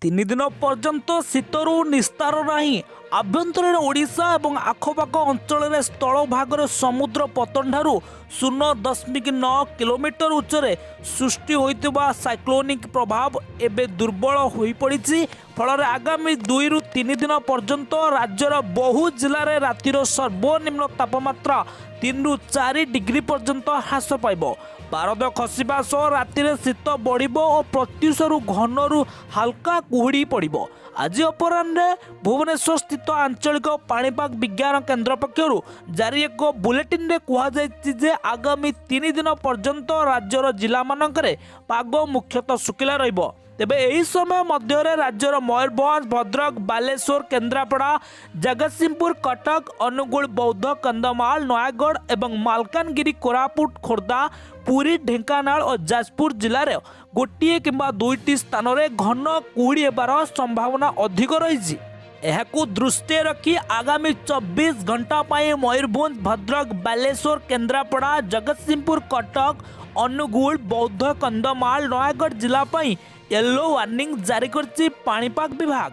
तीन दिन पर्यंत शीतरू निस्तार नहीं। आभ्यंतरीण ओडिशा और आखपाख अंचल स्थल भागर समुद्र पतन ठारू 0.9 किलोमीटर उच्चरे सृष्टि होइतिबा साइक्लोनिक प्रभाव एवं दुर्बल हो पड़ी। फल आगामी 2 ରୁ 3 दिन पर्यंत राज्यर बहु जिले में रातिर सर्वनिम्न तापमात्रा 3 ରୁ 4 डिग्री पर्यंत ह्रास पाइब। पारद खसवा सह रातिर शीत बढ़ और प्रत्युषरु घनरु हल्का कुहुड़ी पड़ो। आज अपराह्न भुवनेश्वर स्थित आंचलिक पाणीपाग विज्ञान केन्द्र पक्षर जारी एक बुलेटिन रे कहुई आगामी 3 दिन पर्यंत राज्यर जिला मानकरे पाग मुख्यतः सुखिला रहिबो। तेबे एही समय मध्य राज्यर मयूरभंज, भद्रक, बालेश्वर, केन्द्रापड़ा, जगतसिंहपुर, कटक, अनुगुल, बौद्ध, कंधमाल, नयागढ़ एवं मालकानगिरी, कोरापुट, खोर्धा, पुरी, ढेंकानाल और जाजपुर जिले में गोटे किंबा 2टी स्थान में घन कुहुड़ी हेबार संभावना अधिक रही। एहाकू दृष्टि रखी आगामी 24 घंटा पर मयूरभंज, भद्रक, बालेश्वर, केन्द्रापड़ा, जगतसिंहपुर, कटक, अनुगुल, बौद्ध, कंधमाल, नयागढ़ जिला येलो वार्निंग जारी करछि पाणीपाग विभाग।